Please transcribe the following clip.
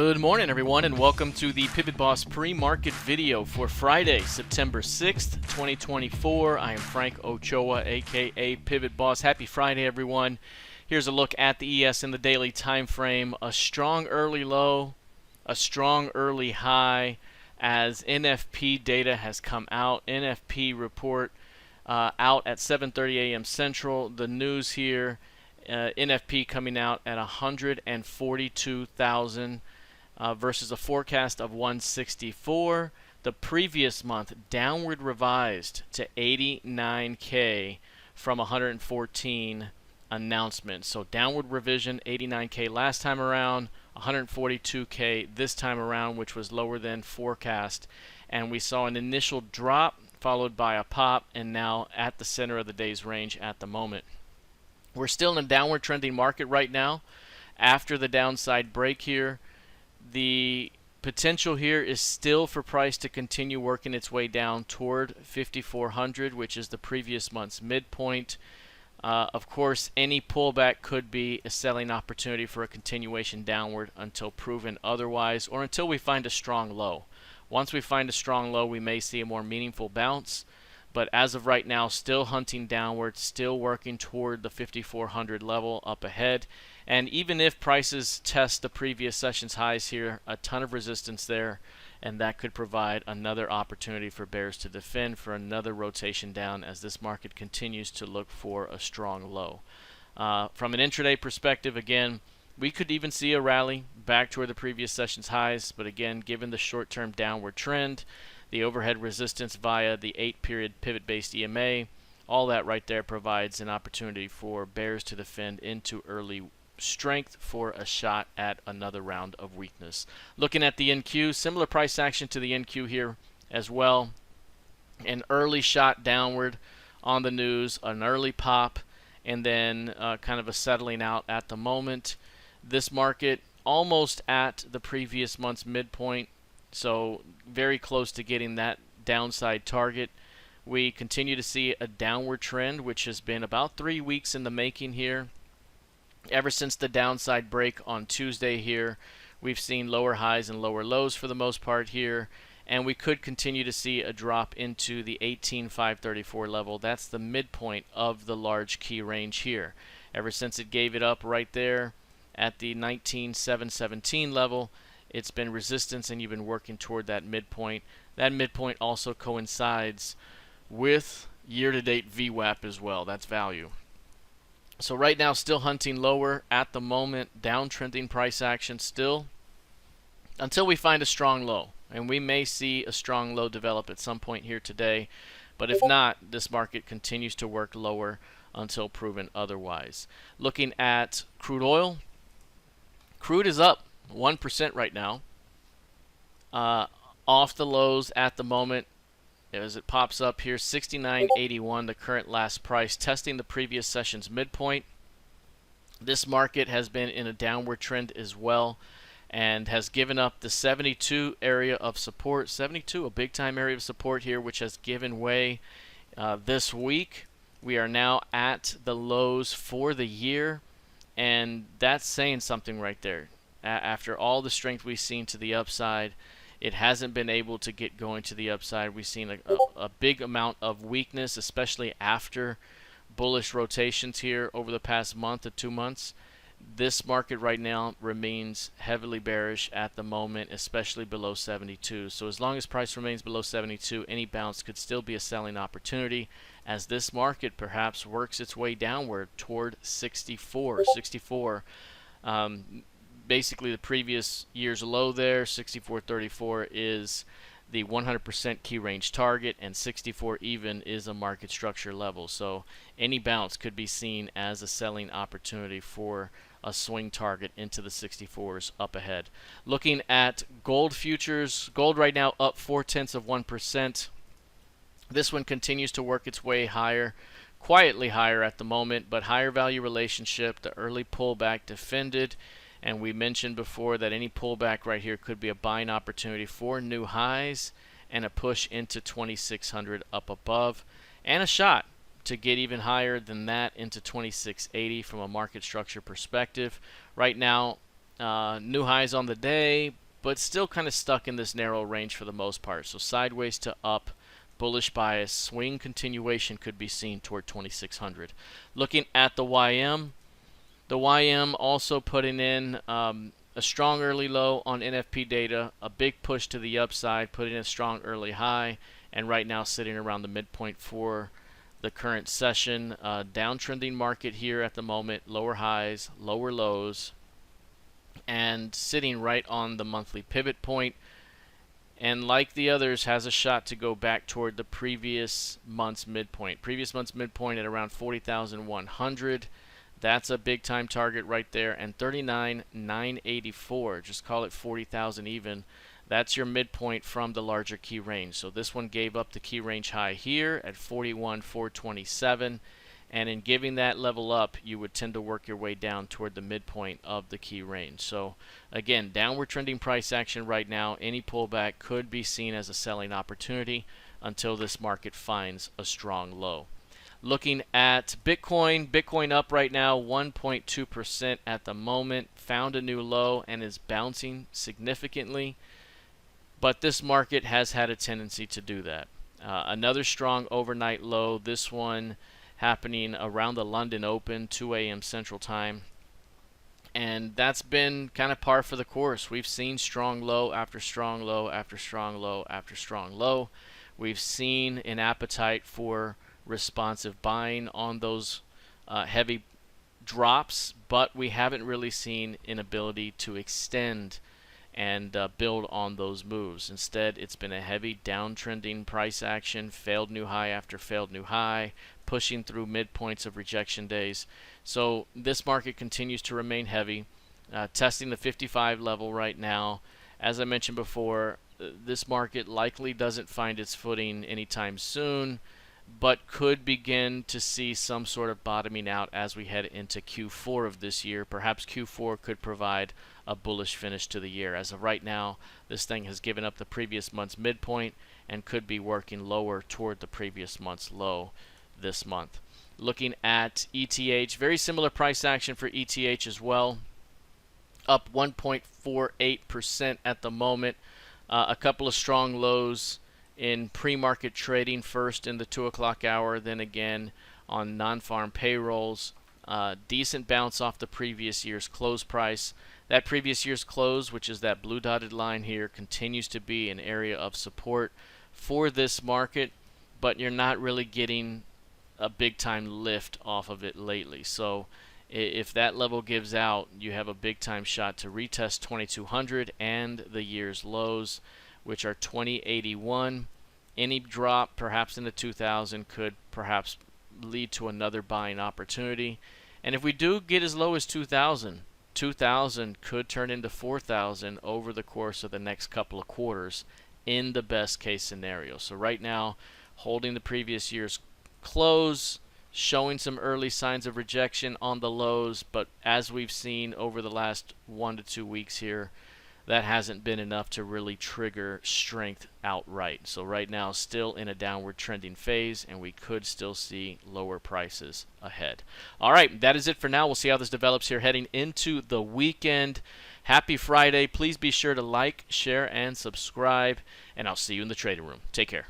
Good morning, everyone, and welcome to the PivotBoss pre-market video for Friday, September 6th, 2024. I am Frank Ochoa, aka PivotBoss. Happy Friday, everyone. Here's a look at the ES in the daily time frame. A strong early low, a strong early high as NFP data has come out. NFP report out at 7:30 a.m. Central. The news here, NFP coming out at 142,000 versus a forecast of 164. The previous month downward revised to 89K from 114 announcement. So downward revision, 89K last time around, 142K this time around, which was lower than forecast. And we saw an initial drop followed by a pop, and now at the center of the day's range at the moment. We're still in a downward trending market right now. After the downside break here, the potential here is still for price to continue working its way down toward 5,400, which is the previous month's midpoint. Of course, any pullback could be a selling opportunity for a continuation downward until proven otherwise, or until we find a strong low. Once we find a strong low, we may see a more meaningful bounce. But as of right now, still hunting downward, still working toward the 5,400 level up ahead. And even if prices test the previous session's highs here, a ton of resistance there, and that could provide another opportunity for bears to defend for another rotation down as this market continues to look for a strong low. From an intraday perspective, again, we could even see a rally back toward the previous session's highs, but again, given the short-term downward trend, the overhead resistance via the 8-period pivot-based EMA, all that right there provides an opportunity for bears to defend into early strength for a shot at another round of weakness. Looking at the NQ, similar price action to the NQ here as well. An early shot downward on the news, an early pop, and then kind of a settling out at the moment. This market almost at the previous month's midpoint, so very close to getting that downside target. We continue to see a downward trend, which has been about 3 weeks in the making here. Ever since the downside break on Tuesday here, we've seen lower highs and lower lows for the most part here, and we could continue to see a drop into the 18,534 level. That's the midpoint of the large key range here. Ever since it gave it up right there at the 19,717 level, it's been resistance, and you've been working toward that midpoint. That midpoint also coincides with year-to-date VWAP as well. That's value. So right now, still hunting lower at the moment, downtrending price action still until we find a strong low. And we may see a strong low develop at some point here today. But if not, this market continues to work lower until proven otherwise. Looking at crude oil, crude is up 1% right now, off the lows at the moment as it pops up here. 69.81, the current last price, testing the previous session's midpoint. This market has been in a downward trend as well and has given up the 72 area of support. 72, a big time area of support here, which has given way this week. We are now at the lows for the year, and that's saying something right there. After all the strength we've seen to the upside, it hasn't been able to get going to the upside. We've seen a big amount of weakness, especially after bullish rotations here over the past month to 2 months. This market right now remains heavily bearish at the moment, especially below 72. So as long as price remains below 72, any bounce could still be a selling opportunity as this market perhaps works its way downward toward 64. Basically the previous year's low there, 64.34, is the 100% key range target, and 64 even is a market structure level. So any bounce could be seen as a selling opportunity for a swing target into the 64s up ahead. Looking at gold futures, gold right now up 0.4%. This one continues to work its way higher, quietly higher at the moment, but higher value relationship, the early pullback defended. And we mentioned before that any pullback right here could be a buying opportunity for new highs and a push into 2,600 up above, and a shot to get even higher than that into 2,680 from a market structure perspective. Right now, New highs on the day, but still kind of stuck in this narrow range for the most part. So sideways to up, bullish bias, swing continuation could be seen toward 2600. Looking at the YM also putting in a strong early low on NFP data, a big push to the upside, putting in a strong early high, and right now sitting around the midpoint for the current session. Downtrending market here at the moment, lower highs, lower lows, and sitting right on the monthly pivot point. And like the others, has a shot to go back toward the previous month's midpoint. Previous month's midpoint at around 40,100. That's a big time target right there. And 39,984, just call it 40,000 even. That's your midpoint from the larger key range. So this one gave up the key range high here at 41,427. And in giving that level up, you would tend to work your way down toward the midpoint of the key range. So again, downward trending price action right now. Any pullback could be seen as a selling opportunity until this market finds a strong low. Looking at Bitcoin, Bitcoin up right now 1.2% at the moment, found a new low and is bouncing significantly. But this market has had a tendency to do that. Another strong overnight low, this one happening around the London Open, 2 a.m. Central Time. And that's been kind of par for the course. We've seen strong low after strong low after strong low after strong low. We've seen an appetite for responsive buying on those heavy drops, but we haven't really seen an ability to extend and build on those moves. Instead, it's been a heavy downtrending price action, failed new high after failed new high, pushing through midpoints of rejection days. So this market continues to remain heavy, testing the 55 level right now. As I mentioned before, this market likely doesn't find its footing anytime soon, but could begin to see some sort of bottoming out as we head into Q4 of this year. Perhaps Q4 could provide a bullish finish to the year. As of right now, this thing has given up the previous month's midpoint and could be working lower toward the previous month's low this month. Looking at ETH, very similar price action for ETH as well. Up 1.48% at the moment. A couple of strong lows in pre-market trading, first in the 2 o'clock hour, then again on non-farm payrolls. Decent bounce off the previous year's close price. That previous year's close, which is that blue dotted line here, continues to be an area of support for this market, but you're not really getting a big time lift off of it lately. So if that level gives out, you have a big time shot to retest 2200 and the year's lows, which are 2081. Any drop, perhaps in the 2000, could perhaps lead to another buying opportunity. And if we do get as low as 2000 could turn into 4000 over the course of the next couple of quarters in the best case scenario. So right now, holding the previous year's close, showing some early signs of rejection on the lows, but as we've seen over the last 1 to 2 weeks here, that hasn't been enough to really trigger strength outright. So right now, still in a downward trending phase, and we could still see lower prices ahead. All right, that is it for now. We'll see how this develops here heading into the weekend. Happy Friday. Please be sure to like, share, and subscribe, and I'll see you in the trading room. Take care.